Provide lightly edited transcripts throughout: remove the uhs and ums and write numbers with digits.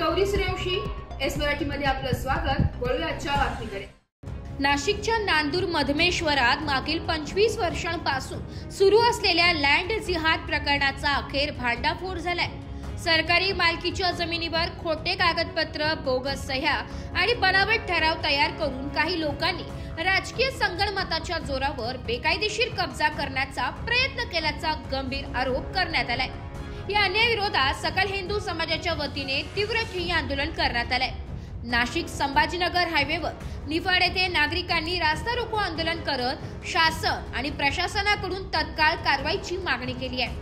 Gauri Suryavanshi S Marathi मध्ये आपलं स्वागत। वळूया आजच्या बातमीकडे। नाशिकच्या नांदूर मधमेश्वरात मागील 25 वर्षांपासून सुरू असलेल्या लँड जिहाद प्रकरणाचा अखेर भांडाफोड झालाय। सरकारी मालकीच्या जमिनीवर खोटे कागदपत्र, बोगस सह्या आणि बनावट ठराव तयार करून काही लोकांनी राजकीय संगणमताच्या जोरावर बेकायदेशीर कब्जा करण्याचा प्रयत्न केल्याचा गंभीर आरोप करण्यात आलाय। या अन्यायाविरोधात सकल हिंदू समाजाच्या वतीने तीव्र ठिय्या आंदोलन करण्यात आलंय। नाशिक संभाजीनगर हायवेवर निफाड येथे नागरिकांनी रास्ता रोको आंदोलन करत शासन आणि प्रशासनाकडून तत्काळ कारवाईची मागणी केली आहे।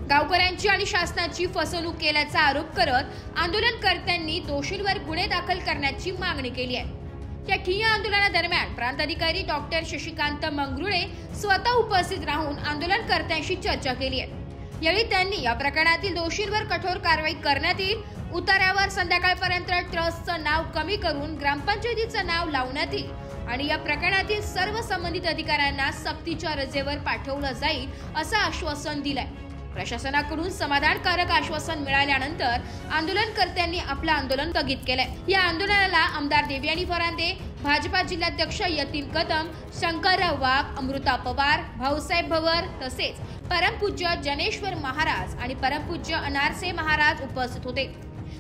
गावकऱ्यांची आणि शासनाची फसवणूक केल्याचा आरोप करत आंदोलनकर्त्यांनी दोषींवर गुन्हे दाखल करण्याची मागणी केली आहे। या ठिय्या आंदोलनादरम्यान प्रांताधिकारी डॉक्टर शशिकांत मंगरुळे स्वतः उपस्थित राहून आंदोलनकर्त्यांशी चर्चा केली आहे। यावेळी त्यांनी या प्रकरणातील दोषींवर कठोर कारवाई करण्यात येईल, उतार्यावर संध्याकाळपर्यंत ट्रस्टचं नाव कमी करून ग्रामपंचायतीचं नाव लावण्यात येईल आणि या प्रकरणातील सर्व संबंधित अधिकाऱ्यांना सक्तीच्या रजेवर पाठवलं जाईल असं आश्वासन दिलंय। प्रशासनाकडून समाधानकारक आश्वासन मिळाल्यानंतर आंदोलनकर्त्यांनी आपलं आंदोलन स्थगित केलंय। या आंदोलनाला आमदार देवयानी फरांदे, भाजपा जिल्हाध्यक्ष यतीन कदम, शंकरराव वाघ, अमृता पवार, भाऊसाहेब भवर तसेच परमपूज्य जनेश्वर महाराज आणि परमपूज्य अनारसे महाराज उपस्थित होते।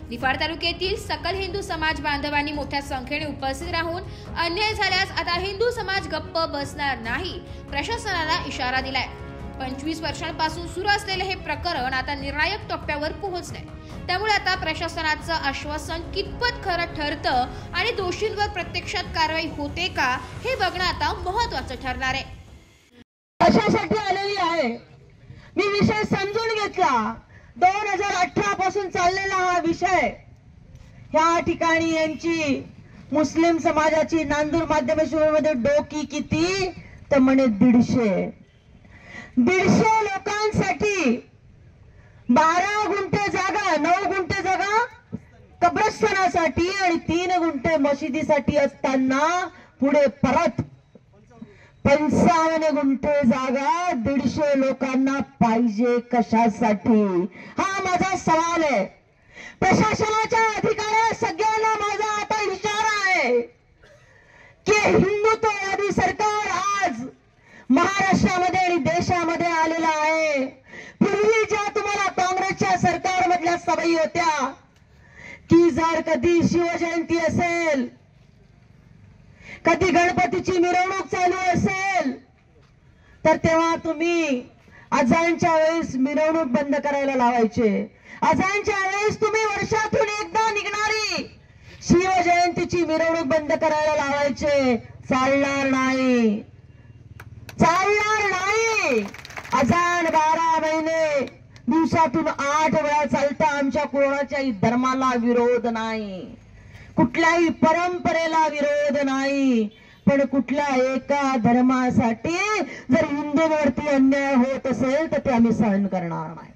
निफाड तालुक्यातील सकल हिंदू समाज बांधवांनी मोठ्या संख्येने उपस्थित राहून अन्याय झाल्यास आता हिंदू समाज गप्प बसणार नाही, प्रशासनाला इशारा दिलाय। 25 वर्षांपासून सुरू असलेले हे प्रकरण आता निर्णायक टप्प्यावर पोहोचले, त्यामुळे आता प्रशासनाचं आश्वासन कितपत खरं ठरतं आणि दोषींवर प्रत्यक्षात कारवाई होते का हे बघणं आता महत्त्वाचं ठरणार आहे। अशासाठी आलेली आहे मी विषय समजून घेतला। 2018 पासून चाललेला हा विषय, ह्या ठिकाणी यांची मुस्लिम समाजाची नांदूर माध्यमेश्वरमध्ये डोकी किती तर म्हणे 150 लोकांसाठी 12 गुंठे जागा, 9 गुंठे जागा कब्रस्थानासाठी आणि 3 गुंठे मशिदीसाठी असताना पुढे परत 55 गुंठे जागा 150 लोकांना पाहिजे कशासाठी? हा माझा सवाल आहे। प्रशासनाच्या अधिकाऱ्या सगळ्यांना माझा आता इशारा आहे की हिंदुत्ववादी सरकार आज महाराष्ट्रामध्ये आणि देशामध्ये आलेला आहे। पूर्वी ज्या तुम्हाला काँग्रेसच्या सरकारमधल्या सवयी होत्या की जर कधी शिवजयंती असेल, कधी गणपतीची मिरवणूक चालू असेल तर तेव्हा तुम्ही अजानच्या वेळेस मिरवणूक बंद करायला लावायचे। अजानच्या वेळेस तुम्ही वर्षातून एकदा निघणारी शिवजयंतीची मिरवणूक बंद करायला लावायचे। चालणार नाही, चालणार नाही। अजान 12 महिने दिवसातून 8 वेळा चालतं। आमच्या कोणाच्याही धर्माला विरोध नाही, कुठल्याही परंपरेला विरोध नाही, पण कुठल्या एका धर्मासाठी जर हिंदूंवरती अन्याय होत असेल तर ते आम्ही सहन करणार नाही,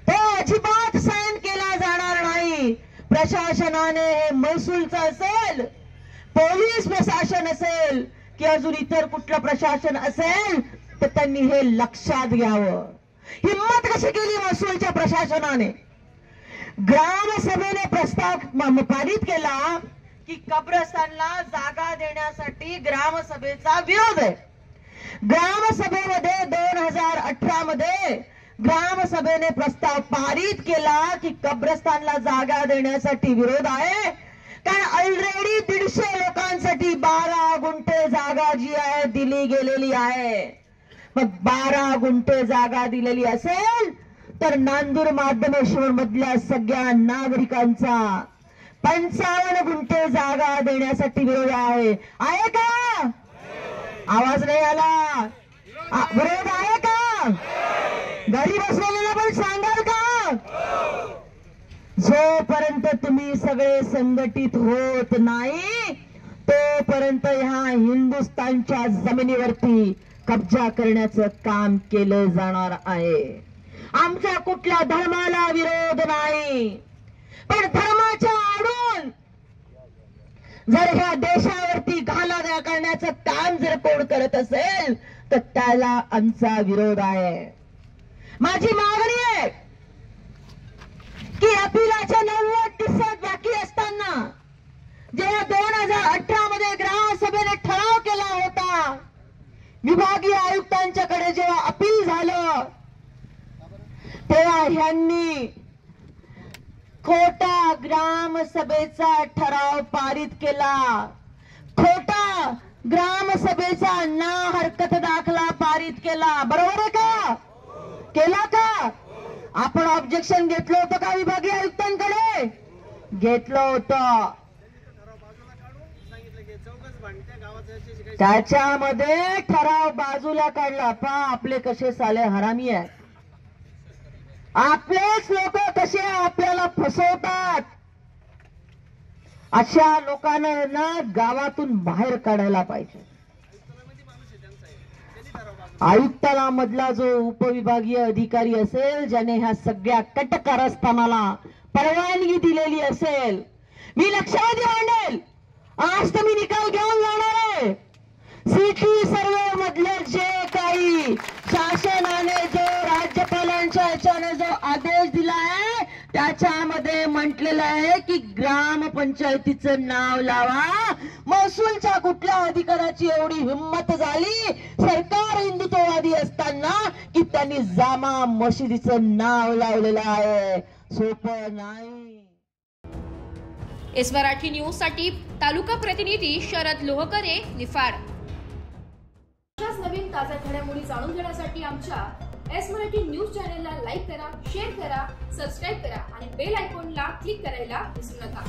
तो अजिबात सहन केला जाणार नाही। प्रशासनाने हे महसूलचं असेल, पोलीस प्रशासन असेल की अजून इतर कुठलं प्रशासन असेल तर त्यांनी हे लक्षात घ्यावं। हिम्मत कशी केली महसूलच्या प्रशासनाने? ग्रामसभेने प्रस्ताव पारित केला की कब्रस्थानला जागा देण्यासाठी ग्रामसभेचा विरोध आहे। ग्रामसभेमध्ये 2018 मध्ये ग्रामसभेने प्रस्ताव पारित केला की कब्रस्थानला जागा देण्यासाठी विरोध आहे, कारण ऑलरेडी 150 लोकांसाठी 12 गुंठे जागा जी आहे दिली गेलेली आहे। मग 12 गुंठे जागा दिलेली असेल तर नांदूर माध्यमेश्वर मधल्या सगळ्या नागरिकांचा 55 गुंठे जागा देण्यासाठी विरोध आहे का? आवाज नाही आला। विरोध आहे का? घरी बसलेल्याला पण सांगाल का? जोपर्यंत तुम्ही सगळे संघटित होत नाही तोपर्यंत ह्या हिंदुस्थानच्या जमिनीवरती कब्जा करण्याचं काम केलं जाणार आहे। आमच्या कुठल्या धर्माला विरोध नाही, पण धर्माच्या आडून जर ह्या देशावरती घालाघाल करण्याचं काम जर कोण करत असेल तर त्याला आमचा विरोध आहे। माझी मागणी आहे की अपिलाच्या 90% विभागीय आयुक्तांच्याकडे जेव्हा अपील झालं तेव्हा ह्यांनी खोटा ग्रामसभेचा ठराव पारित केला, खोटा ग्रामसभेचा ना हरकत दाखला पारित केला. बरोबर आहे का? केला का? आपण ऑब्जेक्शन घेतलं होतं का विभागीय आयुक्तांकडे? घेतलं होतं. त्याच्यामध्ये ठराव बाजूला काढला. पहा आपले कसे साले हरामी आहेत. आपलेच लोक कसे आपल्याला फसवतात. अशा लोकांना ना गावातून बाहेर काढायला पाहिजे. आयुक्ताला मधला जो उपविभागीय अधिकारी असेल ज्याने ह्या सगळ्या कट कारस्थानाला परवानगी दिलेली असेल, मी लक्षावधी मांडेल. आज तर मी निकाल घेऊन जाणार आहे. सिटी सर्वे मधले जे काही शासनाने जो राज्यपालांच्या ह्याच्याने जो आदेश दिला आहे त्याच्यामध्ये म्हटलेलं आहे की ग्रामपंचायतीचं नाव लावा. महसूलच्या कुठल्या अधिकाऱ्याची एवढी हिंमत झाली सरकार हिंदुत्ववादी असताना की त्यांनी जामा मशिदीचं नाव लावलेलं आहे? सोपं नाही. एस मराठी न्यूज साठी तालुका प्रतिनिधी शरद लोहकरे, निफाड. अशाच नवीन ताज्या घडामोडी जाणून घेण्यासाठी आमच्या एस मराठी न्यूज चॅनलला लाईक करा, शेअर करा, सबस्क्राईब करा आणि बेल आयकॉनला क्लिक करायला विसरू नका.